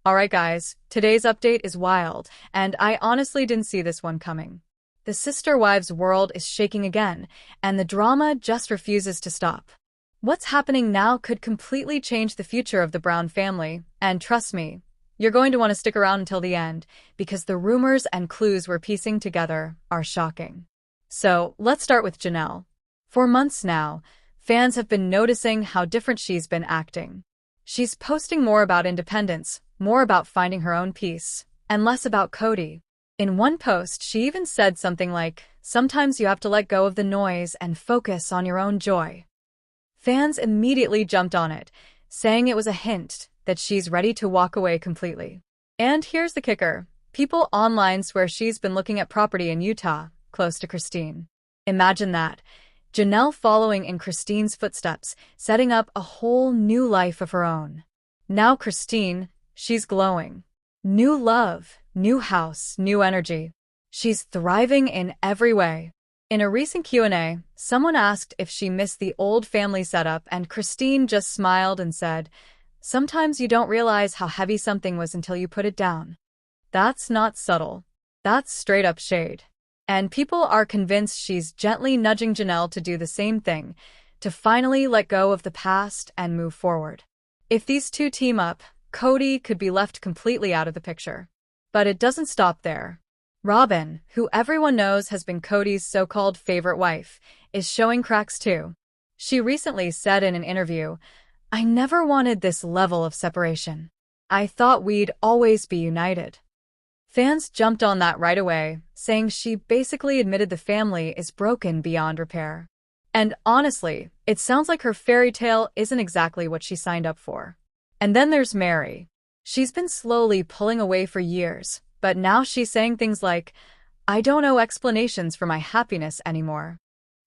Alright guys, today's update is wild, and I honestly didn't see this one coming. The sister wives world is shaking again, and the drama just refuses to stop. What's happening now could completely change the future of the Brown family, and trust me, you're going to want to stick around until the end, because the rumors and clues we're piecing together are shocking. So, let's start with Janelle. For months now, fans have been noticing how different she's been acting. She's posting more about independence, more about finding her own peace, and less about Cody. In one post, she even said something like, "Sometimes you have to let go of the noise and focus on your own joy." Fans immediately jumped on it, saying it was a hint that she's ready to walk away completely. And here's the kicker. People online swear she's been looking at property in Utah, close to Christine. Imagine that. Janelle following in Christine's footsteps, setting up a whole new life of her own. Now Christine, she's glowing. New love, new house, new energy. She's thriving in every way. In a recent Q&A, someone asked if she missed the old family setup, and Christine just smiled and said, "Sometimes you don't realize how heavy something was until you put it down." That's not subtle. That's straight up shade. And people are convinced she's gently nudging Janelle to do the same thing, to finally let go of the past and move forward. If these two team up, Cody could be left completely out of the picture. But it doesn't stop there. Robin, who everyone knows has been Cody's so-called favorite wife, is showing cracks too. She recently said in an interview, "I never wanted this level of separation. I thought we'd always be united." Fans jumped on that right away, saying she basically admitted the family is broken beyond repair. And honestly, it sounds like her fairy tale isn't exactly what she signed up for. And then there's Mary. She's been slowly pulling away for years, but now she's saying things like, "I don't owe explanations for my happiness anymore."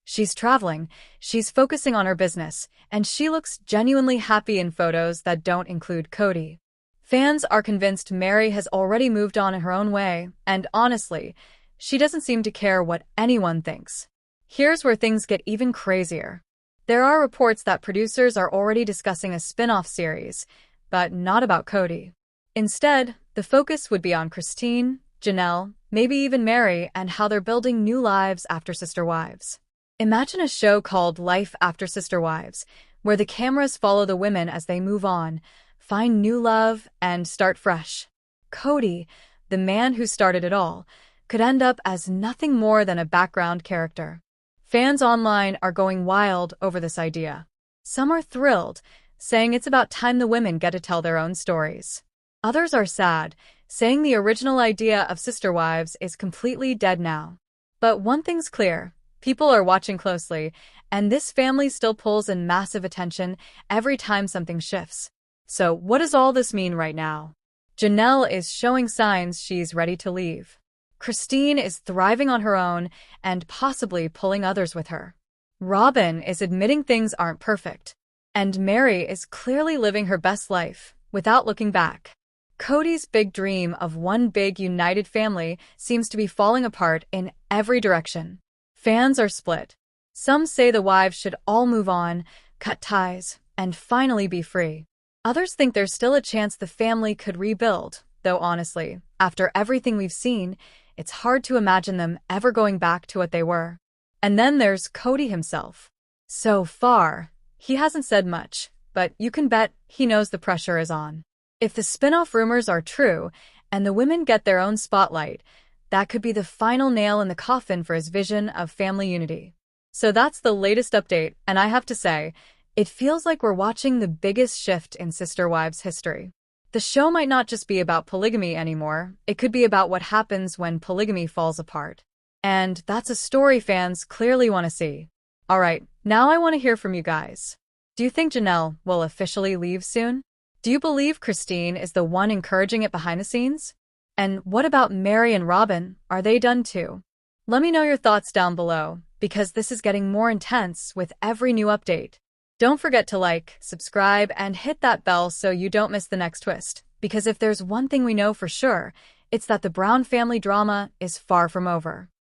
She's traveling, she's focusing on her business, and she looks genuinely happy in photos that don't include Cody. Fans are convinced Mary has already moved on in her own way, and honestly, she doesn't seem to care what anyone thinks. Here's where things get even crazier. There are reports that producers are already discussing a spin-off series, but not about Cody. Instead, the focus would be on Christine, Janelle, maybe even Mary, and how they're building new lives after Sister Wives. Imagine a show called Life After Sister Wives, where the cameras follow the women as they move on, find new love, and start fresh. Cody, the man who started it all, could end up as nothing more than a background character. Fans online are going wild over this idea. Some are thrilled, saying it's about time the women get to tell their own stories. Others are sad, saying the original idea of sister wives is completely dead now. But one thing's clear, people are watching closely, and this family still pulls in massive attention every time something shifts. So what does all this mean right now? Janelle is showing signs she's ready to leave. Christine is thriving on her own and possibly pulling others with her. Robin is admitting things aren't perfect. And Mary is clearly living her best life, without looking back. Cody's big dream of one big united family seems to be falling apart in every direction. Fans are split. Some say the wives should all move on, cut ties, and finally be free. Others think there's still a chance the family could rebuild, though honestly, after everything we've seen, it's hard to imagine them ever going back to what they were. And then there's Cody himself. So far, he hasn't said much, but you can bet he knows the pressure is on. If the spin-off rumors are true, and the women get their own spotlight, that could be the final nail in the coffin for his vision of family unity. So that's the latest update, and I have to say, it feels like we're watching the biggest shift in Sister Wives history. The show might not just be about polygamy anymore, it could be about what happens when polygamy falls apart. And that's a story fans clearly want to see. Alright, now I want to hear from you guys. Do you think Janelle will officially leave soon? Do you believe Christine is the one encouraging it behind the scenes? And what about Mary and Robin? Are they done too? Let me know your thoughts down below, because this is getting more intense with every new update. Don't forget to like, subscribe, and hit that bell so you don't miss the next twist, because if there's one thing we know for sure, it's that the Brown family drama is far from over.